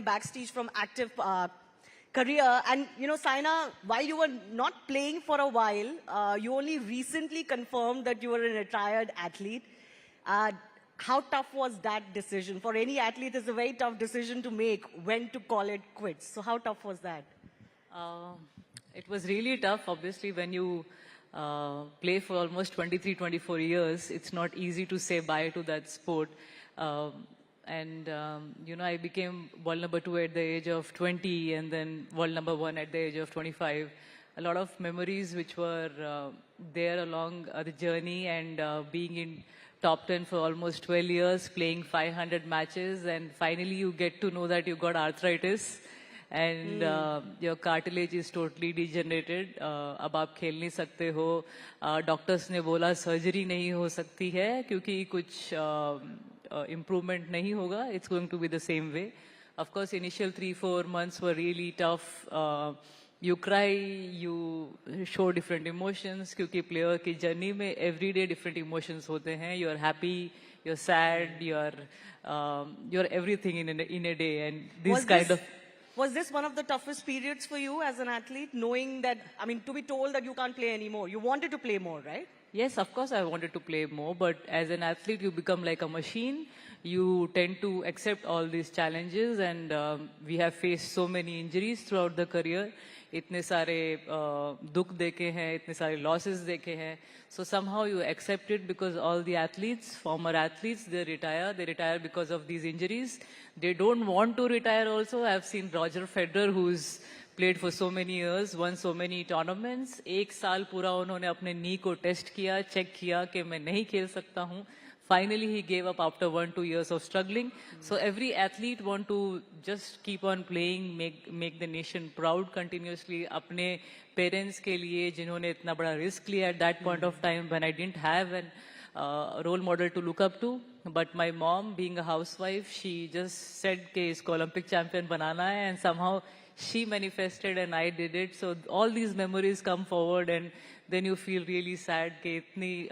backstage from active career. And, you know, Saina, while you were not playing for a while, you only recently confirmed that you were a retired athlete. How tough was that decision? For any athlete, it's a very tough decision to make when to call it quits. So how tough was that? It was really tough, obviously, when you play for almost 23, 24 years. It's not easy to say bye to that sport. You know, I became world number 2 at the age of 20 and then world number 1 at the age of 25. A lot of memories which were there along the journey, and being in top 10 for almost 12 years, playing 500 matches, and finally you get to know that you got arthritis and your cartilage is totally degenerated. अब आप खेल नहीं सकते हो. Doctors ने बोला surgery नहीं हो सकती है क्योंकि कुछ improvement nahi hoga. It's going to be the same way. Of course, initial 3-4 months were really tough. You cry, you show different emotions क्योंकि player की journey में every day different emotions होते हैं. You're happy, you're sad, you're everything in a day, and Was this one of the toughest periods for you as an athlete, knowing that, I mean, to be told that you can't play anymore? You wanted to play more, right? Yes, of course I wanted to play more, but as an athlete, you become like a machine. You tend to accept all these challenges, and we have faced so many injuries throughout the career. इतने सारे दुख देखे हैं, इतने सारे losses देखे हैं. So somehow you accept it, because all the athletes, former athletes, they retire because of these injuries. They don't want to retire also. I've seen Roger Federer, who's played for so many years, won so many tournaments. एक साल पूरा उन्होंने अपने knee को test किया, check किया कि मैं नहीं खेल सकता हूँ. Finally, he gave up after 1-2 years of struggling. So every athlete want to just keep on playing, make the nation proud continuously. अपने parents के लिए जिन्होंने इतना बड़ा risk लिया at that point of time when I didn't have a role model to look up to. But my mom, being a housewife, she just said कि इसको Olympic champion बनाना है, and somehow she manifested and I did it. So all these memories come forward, and then you feel really sad कि इतनी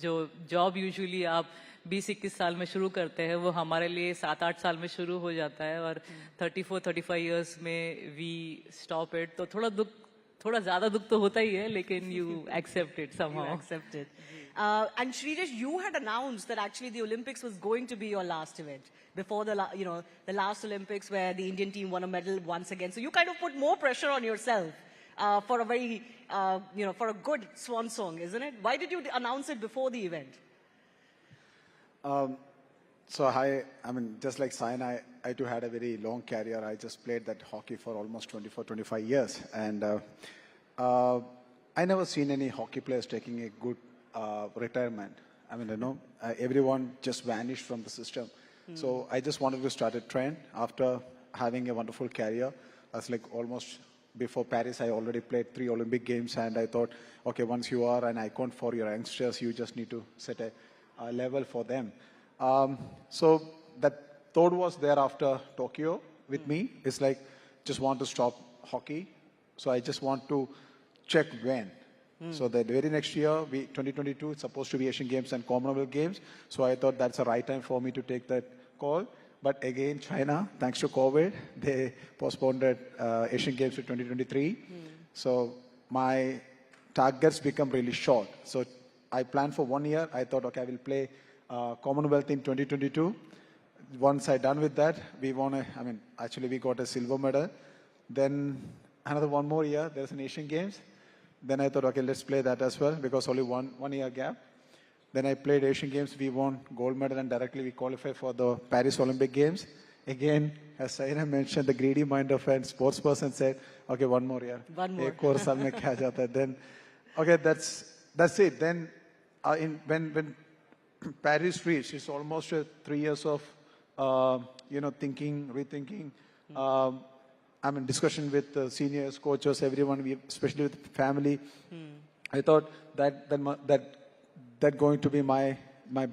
जो job usually आप 20-21 साल में शुरू करते हैं, वो हमारे लिए 7-8 साल में शुरू हो जाता है, और 34-35 years में we stop it. तो थोड़ा ज़्यादा दुख तो होता ही है, लेकिन you accept it somehow. You accept it. And Shrijesh, you had announced that actually the Olympics was going to be your last event before the last Olympics, where the Indian team won a medal once again. So you kind of put more pressure on yourself for a very, for a good swan song, isn't it? Why did you announce it before the event? I mean, just like Saina, I too had a very long career. I just played that hockey for almost 24-25 years. And I never seen any hockey players taking a good retirement. I mean, everyone just vanished from the system. So I just wanted to start a trend after having a wonderful career. That's like almost before Paris, I already played 3 Olympic Games, and I thought, okay, once you are an icon for your youngsters, you just need to set a level for them. So that thought was there after Tokyo with me. It's like, just want to stop hockey. So I just want to check when. So the very next year, 2022, it's supposed to be Asian Games and Commonwealth Games. So I thought that's the right time for me to take that call. But again, China, thanks to COVID, they postponed Asian Games to 2023. So my targets become really short. So I planned for 1 year. I thought, okay, I will play Commonwealth in 2022. Once I done with that, we got a silver medal. Then another 1 more year, there's an Asian Games. Then I thought, okay, let's play that as well, because only one year gap. Then I played Asian Games, we won gold medal, and directly we qualified for the Paris Olympic Games. Again, as Saina mentioned, the greedy mind of a sports person said, okay, 1 more year. One more. Then, okay, that's it. Then when Paris reached, it's almost 3 years of, thinking, rethinking, discussion with the seniors, coaches, everyone, especially with the family. I thought that going to be my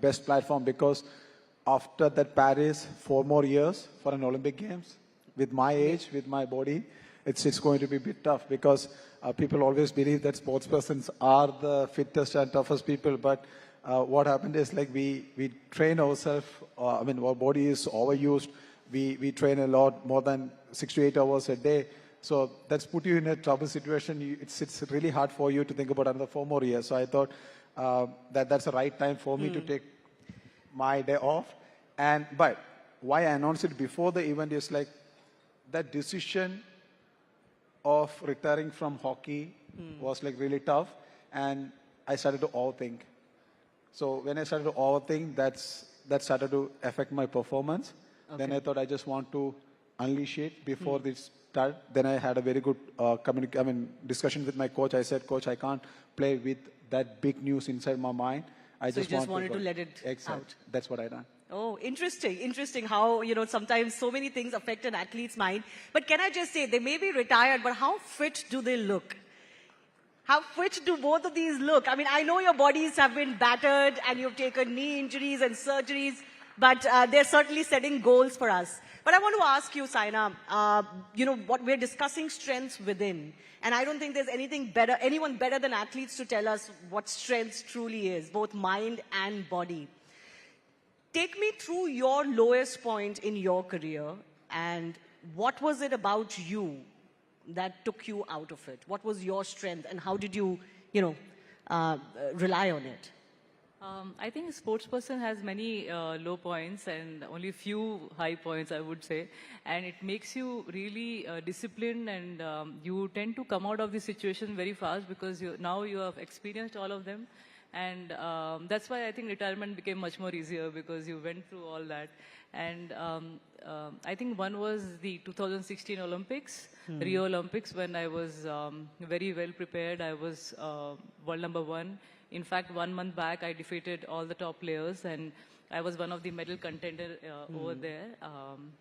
best platform, because after that Paris, 4 more years for an Olympic Games, with my age, with my body, it's going to be a bit tough, because people always believe that sports persons are the fittest and toughest people, but what happened is like we train ourselves, our body is overused, we train a lot, more than 6 to 8 hours a day. So that's put you in a trouble situation. It's really hard for you to think about another 4 more years. So I thought that's the right time for me to take my day off. But why I announced it before the event is like that decision of retiring from hockey was like really tough, and I started to overthink. So when I started to overthink, that started to affect my performance. Then I thought I just want to unleash it before this start. Then I had a very good discussion with my coach. I said, Coach, I can't play with that big news inside my mind. I So you just wanted to let it exactly. out. That's what I done. Oh, interesting how, sometimes so many things affect an athlete's mind. But can I just say, they may be retired, but how fit do they look? How fit do both of these look? I mean, I know your bodies have been battered and you've taken knee injuries and surgeries, but they're certainly setting goals for us. But I want to ask you, Saina, what we're discussing strengths within. And I don't think there's anyone better than athletes to tell us what strengths truly is, both mind and body. Take me through your lowest point in your career, and what was it about you that took you out of it? What was your strength, and how did you, rely on it? I think a sports person has many low points and only few high points, I would say. And it makes you really disciplined, and you tend to come out of the situation very fast because now you have experienced all of them. And that's why I think retirement became much more easier because you went through all that. And I think one was the 2016 Olympics, Rio Olympics, when I was very well prepared. I was world number 1. In fact, 1 month back, I defeated all the top players, and I was one of the medal contender over there.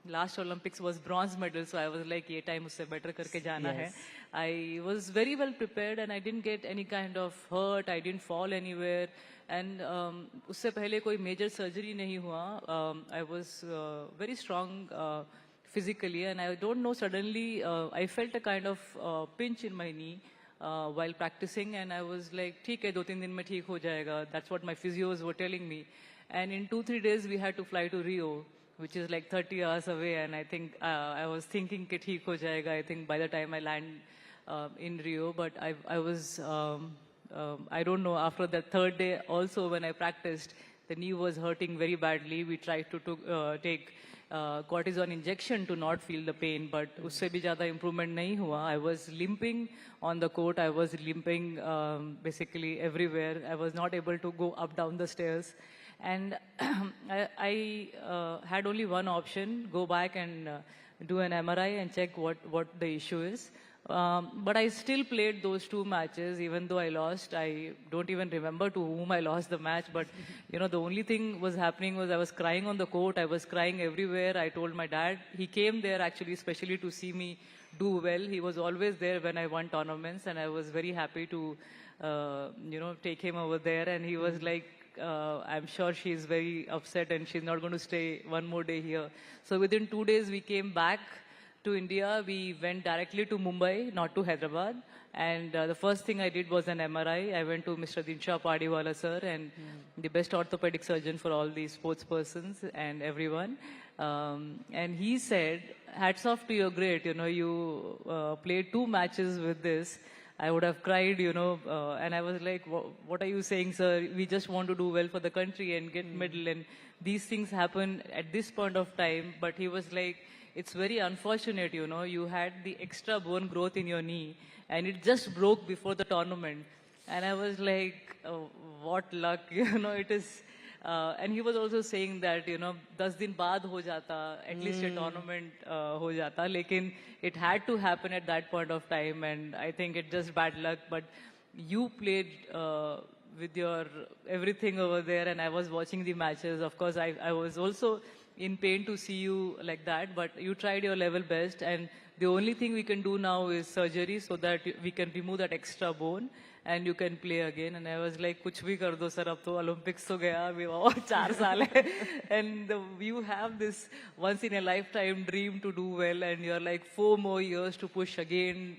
Last Olympics was bronze medal, so I was like, "Ye time usse better karke jana hai." I was very well prepared, and I didn't get any kind of hurt. I didn't fall anywhere, and usse pehle koi major surgery nahi hua. I was very strong physically, and I don't know. Suddenly, I felt a kind of pinch in my knee. While practicing, and I was like, "ठीक है, 2-3 दिन में ठीक हो जाएगा." That's what my physios were telling me. And in 2-3 days, we had to fly to Rio, which is like 30 hours away. And I think I was thinking कि ठीक हो जाएगा. I think by the time I land in Rio, but I was I don't know. After the 3rd day, also when I practiced, the knee was hurting very badly. We tried to take cortisone injection to not feel the pain, but usse bhi zyada improvement nahi hua. I was limping on the court. I was limping basically everywhere. I was not able to go up down the stairs, and I had only one option: go back and do an MRI and check what the issue is. But I still played those 2 matches, even though I lost. I don't even remember to whom I lost the match, but the only thing was happening was I was crying on the court. I was crying everywhere. I told my dad. He came there actually especially to see me do well. He was always there when I won tournaments, and I was very happy to take him over there. And he was like, I'm sure she's very upset and she's not going to stay one more day here. So within 2 days we came back to India. We went directly to Mumbai, not to Hyderabad. And the first thing I did was an MRI. I went to Mr. Dinshaw Padiwala sir, and the best orthopedic surgeon for all the sports persons and everyone. And he said, hats off to your great, you played 2 matches with this. I would have cried, and I was like, what are you saying, sir? We just want to do well for the country and get medal. And these things happen at this point of time. But he was like, it's very unfortunate, you had the extra bone growth in your knee and it just broke before the tournament. And I was like, oh, what luck, it is. And he was also saying that, 10 din baad ho jata, at least a tournament ho jata. Lekin it had to happen at that point of time, and I think it's just bad luck. But you played with your everything over there, and I was watching the matches. Of course, I was also in pain to see you like that, but you tried your level best, and the only thing we can do now is surgery so that we can remove that extra bone and you can play again. And I was like, kuch bhi kar do sir, ab to Olympics to gaya, abhi aur 4 saal hai. And you have this once in a lifetime dream to do well, and you're like 4 more years to push again.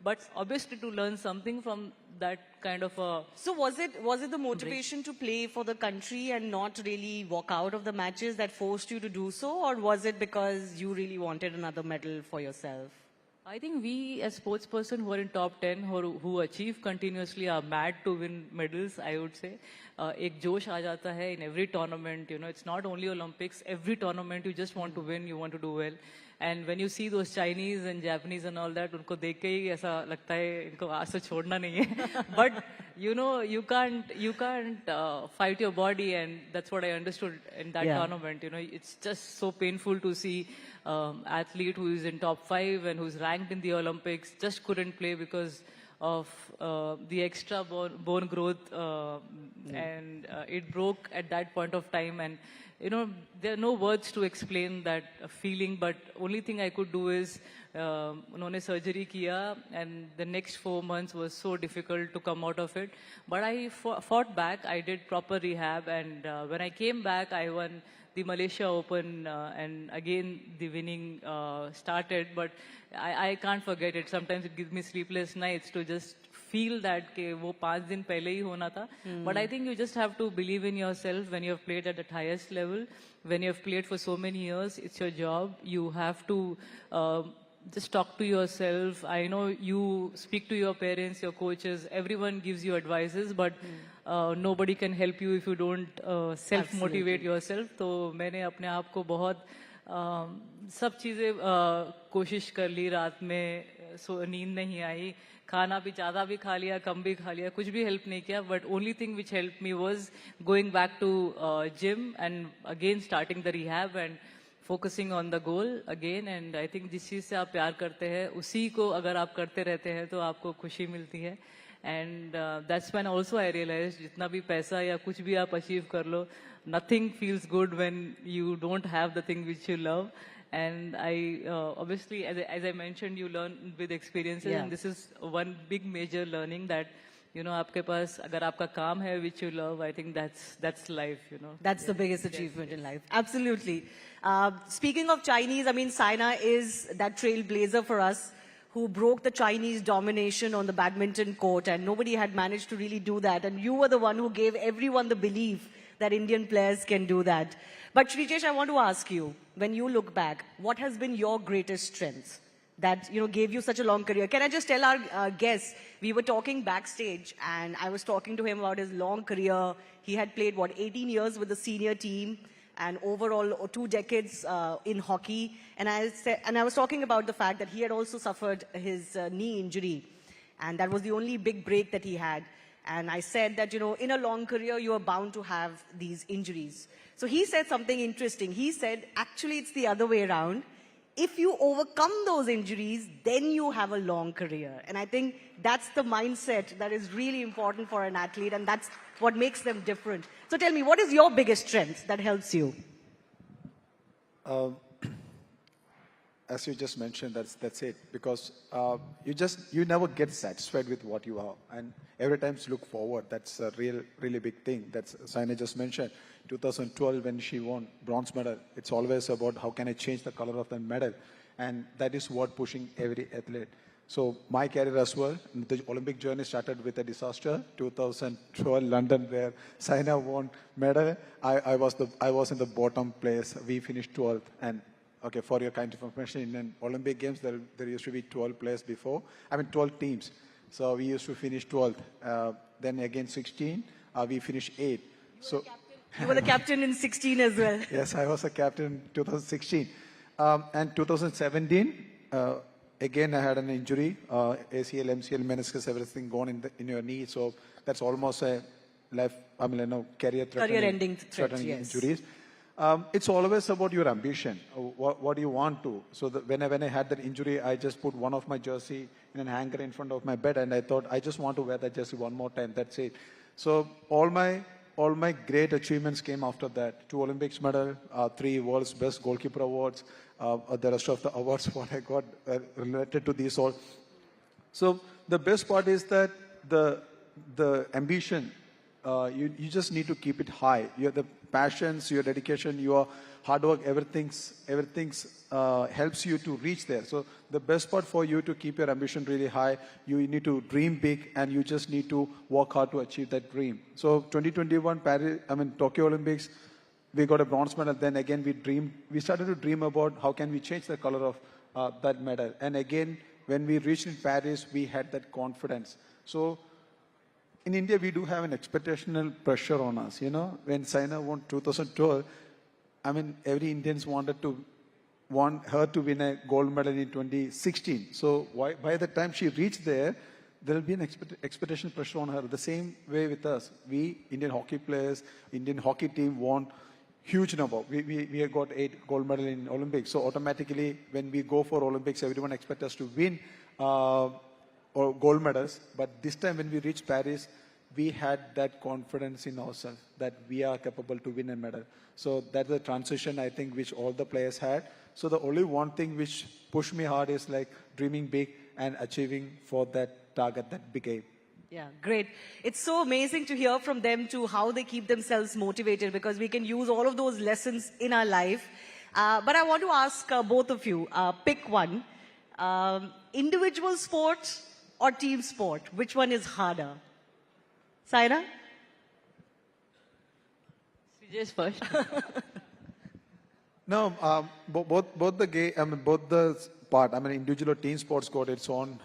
But obviously to learn something from that kind of a... So was it the motivation to play for the country and not really walk out of the matches that forced you to do so, or was it because you really wanted another medal for yourself? I think we as sports person who are in top 10 who achieve continuously are mad to win medals, I would say. एक जोश आ जाता है in every tournament, you know, it's not only Olympics, every tournament you just want to win, you want to do well. And when you see those Chinese and Japanese and all that, उनको देख के ही ऐसा लगता है इनको आज से छोड़ना नहीं है. But you know, you can't fight your body, and that's what I understood in that tournament. You know, it's just so painful to see athlete who is in top 5 and who's ranked in the Olympics just couldn't play because of the extra bone growth, and it broke at that point of time. And you know, there are no words to explain that feeling, but only thing I could do is उन्होंने surgery किया, and the next 4 months was so difficult to come out of it. But I fought back. I did proper rehab, and when I came back, I won the Malaysia Open, and again the winning started. But I can't forget it. Sometimes it gives me sleepless nights to just feel that कि वो 5 दिन पहले ही होना था. But I think you just have to believe in yourself when you have played at the highest level, when you have played for so many years. It's your job. You have to just talk to yourself. I know you speak to your parents, your coaches, everyone gives you advices, but nobody can help you if you don't self-motivate yourself. तो मैंने अपने आप को बहुत सब चीज़ें कोशिश कर ली. रात में नींद नहीं आई, खाना भी ज़्यादा भी खा लिया, कम भी खा लिया, कुछ भी हेल्प नहीं किया. But only thing which help me was going back to gym and again starting the rehab and focusing on the goal again. And I think जिस चीज़ से आप प्यार करते हैं उसी को अगर आप करते रहते हैं तो आपको खुशी मिलती है. And that's when also I realize जितना भी पैसा या कुछ भी आप अचीव कर लो, nothing feels good when you don't have the thing which you love. And I obviously, as I mentioned, you learn with experiences, and this is one big major learning that, you know, आपके पास अगर आपका काम है which you love, I think that's life, you know. That's the biggest achievement in life. Absolutely. Speaking of Chinese, I mean, Saina is that trailblazer for us who broke the Chinese domination on the badminton court, and nobody had managed to really do that. And you were the one who gave everyone the belief that Indian players can do that. But Shritesh, I want to ask you, when you look back, what has been your greatest strength that, you know, gave you such a long career? Can I just tell our guests, we were talking backstage and I was talking to him about his long career. He had played, 18 years with the senior team and overall 2 decades in hockey. And I was talking about the fact that he had also suffered his knee injury. And that was the only big break that he had. And I said that, you know, in a long career, you are bound to have these injuries. So he said something interesting. He said, actually, it's the other way around. If you overcome those injuries, then you have a long career. And I think that's the mindset that is really important for an athlete, and that's what makes them different. So tell me, what is your biggest strength that helps you? As you just mentioned, that's it. Because you never get satisfied with what you are, and every time you look forward. That's a really big thing. That's Saina just mentioned. 2012, when she won bronze medal, it's always about how can I change the color of the medal, and that is what pushing every athlete. So my career as well, the Olympic journey started with a disaster. 2012 London, where Saina won medal. I was in the bottom place. We finished 12th, and okay, for your kind of information, in an Olympic Games, there used to be 12 players before. 12 teams. So we used to finish 12th. Then again 16, we finished 8th. So you were the captain in 16 as well. Yes, I was a captain in 2016. And 2017, again I had an injury, ACL, MCL, meniscus, everything gone in your knee. So that's almost a career-ending threat, yes. Injuries. It's always about your ambition. What do you want to? So when I had that injury, I just put one of my jersey in an hanger in front of my bed, and I thought I just want to wear that jersey one more time. That's it. So all my great achievements came after that. 2 Olympics medal, 3 world's best goalkeeper awards, the rest of the awards what I got related to these all. So the best part is that the ambition you just need to keep it high. Your the passions, your dedication, your hard work, everything's helps you to reach there. So the best part for you to keep your ambition really high, you need to dream big, and you just need to work hard to achieve that dream. So 2021 Tokyo Olympics, we got a bronze medal. Then again, we started to dream about how can we change the color of that medal. And again, when we reached in Paris, we had that confidence. So in India, we do have an expectational pressure on us. You know, when Saina won 2012, every Indians want her to win a gold medal in 2016. So by the time she reached there will be an expectation pressure on her. The same way with us. We, Indian hockey players, Indian hockey team won huge number. We have got 8 gold medal in Olympics. So automatically, when we go for Olympics, everyone expects us to win or gold medals. But this time when we reached Paris, we had that confidence in ourselves that we are capable to win a medal. So that's the transition, I think, which all the players had. So the only one thing which pushed me hard is like dreaming big and achieving for that target, that big aim. Yeah, great. It's so amazing to hear from them to how they keep themselves motivated, because we can use all of those lessons in our life. But I want to ask both of you, pick one. Individual sport or team sport? Which one is harder? Saina? Just first. No, both the game, both the part. Individual or team sports got its own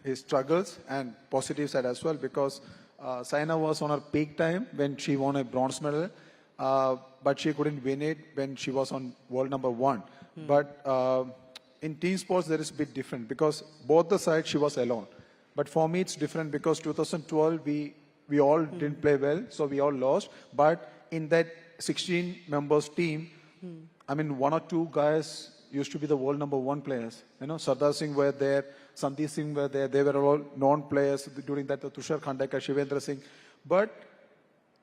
its struggles and positive side as well. Because Saina was on her peak time when she won a bronze medal, but she couldn't win it when she was on world number 1. But in team sports, there is a bit different because both the sides she was alone. But for me, it's different because 2012 we all didn't play well, so we all lost. But in that 16 members team, 1 or 2 guys used to be the world number 1 players. You know, Sardar Singh were there, Sandeep Singh were there. They were all known players during that. Tushar Khandekar, Shivendra Singh. But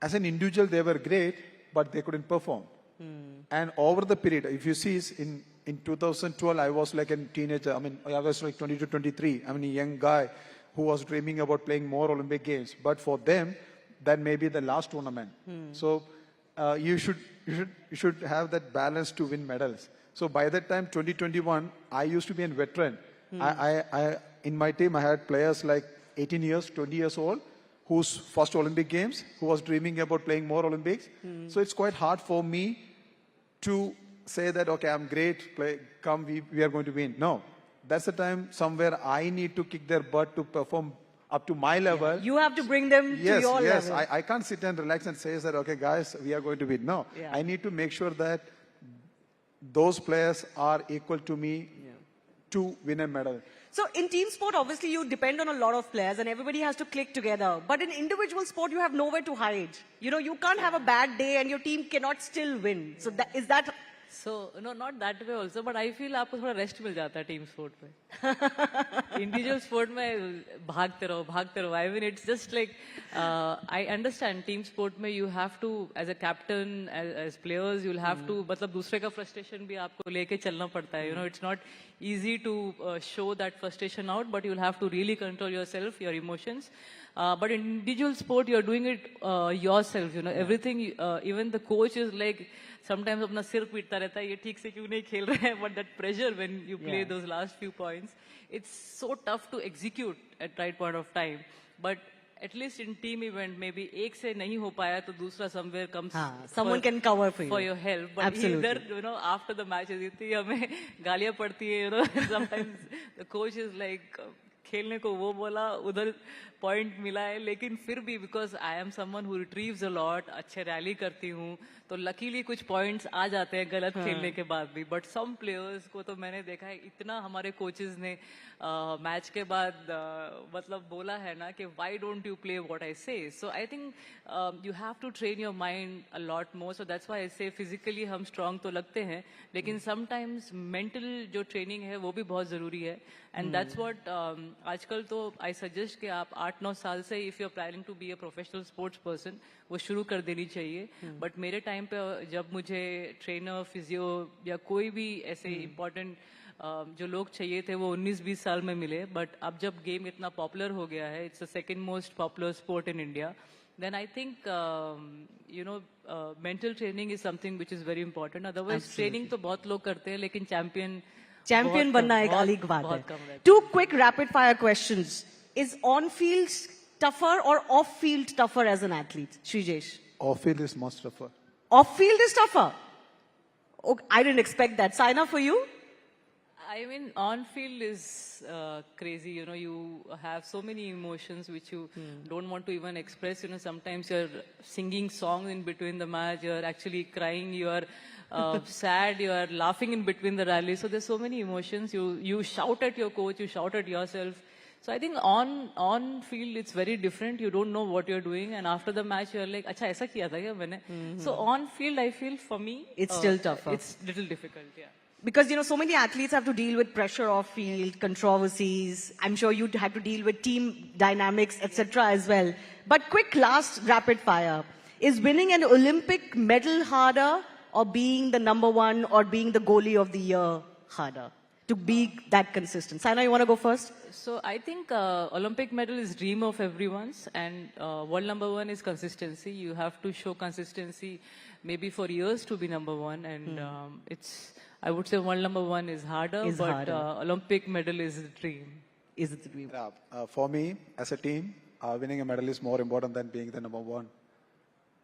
as an individual, they were great, but they couldn't perform. And over the period, if you see, in 2012, I was like a teenager. I was like 20 to 23. A young guy who was dreaming about playing more Olympic Games. But for them, that may be the last tournament. So you should have that balance to win medals. So by that time, 2021, I used to be a veteran. I in my team, I had players like 18 years, 20 years old, whose first Olympic Games, who was dreaming about playing more Olympics. So it's quite hard for me to say that, okay, I'm great, we are going to win. No, that's the time somewhere I need to kick their butt to perform up to my level. You have to bring them to your level. Yes, I can't sit and relax and say that, okay, guys, we are going to win. No, I need to make sure that those players are equal to me to win a medal. So in team sport, obviously you depend on a lot of players and everybody has to click together. But in individual sport, you have nowhere to hide. You know, you can't have a bad day and your team cannot still win. So is that... So, no, not that way also, but I feel आपको थोड़ा rest मिल जाता है team sport में. Individual sport में भागते रहो. I mean, it's just like, I understand team sport में you have to, as a captain, as players, you'll have to, मतलब दूसरे का frustration भी आपको लेके चलना पड़ता है. You know, it's not easy to show that frustration out, but you'll have to really control yourself, your emotions. But in individual sport, you're doing it yourself, you know, everything, even the coach is like, sometimes अपना सिर पीटता रहता है, ये ठीक से क्यों नहीं खेल रहे हैं, but that pressure when you play those last few points, it's so tough to execute at right point of time. But at least in team event, maybe एक से नहीं हो पाया तो दूसरा somewhere comes. Someone can cover for you. For your help. But either, you know, after the match, इतनी हमें गालियाँ पड़ती है, you know, sometimes the coach is like, खेलने को वो बोला उधर पॉइंट मिला है लेकिन फिर भी because I am someone who retrieves a lot अच्छे रैली करती हूँ तो लकीली कुछ पॉइंट्स आ जाते हैं गलत खेलने के बाद भी बट सम प्लेयर्स को तो मैंने देखा है इतना हमारे कोचेस ने मैच के बाद मतलब बोला है ना कि why don't you play what I say so I think you have to train your mind a lot more so that's why I say physically हम स्ट्रांग तो लगते हैं लेकिन समटाइम्स मेंटल जो ट्रेनिंग है वो भी बहुत जरूरी है एंड दैट्स व्हाट आजकल तो आई सजेस्ट कि आप 8-9 साल से if you are planning to be a professional sports person वो शुरू कर देनी चाहिए बट मेरे टाइम पे जब मुझे ट्रेनर फिजियो या कोई भी ऐसे इम्पोर्टेंट जो लोग चाहिए थे वो 19-20 साल में मिले बट अब जब गेम इतना पॉपुलर हो गया है it's the second most popular sport in India then I think, mental training is something which is very important. Otherwise, training तो बहुत लोग करते हैं, लेकिन चैंपियन बनना एक अलग बात बहुत कम है. रहता 2 quick rapid fire questions. Is on field tougher or off field tougher as an athlete, Srijesh? Off field is much tougher. Off field is tougher. Okay, I didn't expect that. Saina, for you? I mean, on field is crazy. You have so many emotions which you don't want to even express. Sometimes you're singing songs in between the match. You're actually crying. You're sad. You're laughing in between the rallies. So there's so many emotions. You shout at your coach. You shout at yourself. So I think on field it's very different. You don't know what you're doing, and after the match you're like, "Acha, ऐसा किया था क्या मैंने?" So on field, I feel for me It's still tougher. It's little difficult. Yeah. Because, so many athletes have to deal with pressure off field, controversies. I'm sure you had to deal with team dynamics, etc. as well. But quick last rapid fire. Is winning an Olympic medal harder, or being the number 1 or being the goalie of the year harder? To be that consistent. Saina, you want to go first? So I think Olympic medal is dream of everyone's, and world number 1 is consistency. You have to show consistency maybe for years to be number 1, and I would say world number 1 is harder, but Olympic medal is the dream. Is it the dream? For me, as a team, winning a medal is more important than being the number 1.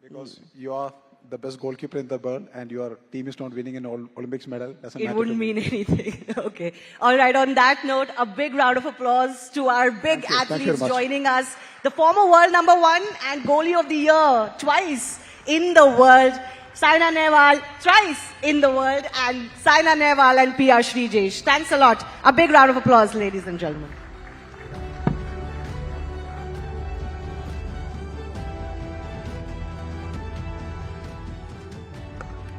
Because you are the best goalkeeper in the world, and your team is not winning an Olympics medal. Doesn't It matter wouldn't to me. mean anything. Okay. All right. On that note, a big round of applause to our big Thank you. Thank you athletes very much. joining us. The former world number 1 and goalie of the year twice in the world, Saina Nehwal, thrice in the world, and Saina Nehwal and P.R. Srijesh. Thanks a lot. A big round of applause, ladies and gentlemen.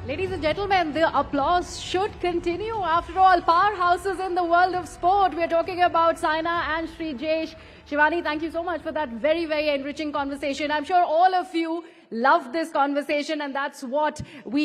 Ladies and gentlemen, the applause should continue. After all, powerhouses in the world of sport. We're talking about Saina and Srijesh. Shivani, thank you so much for that very, very enriching conversation. I'm sure all of you loved this conversation, and that's what we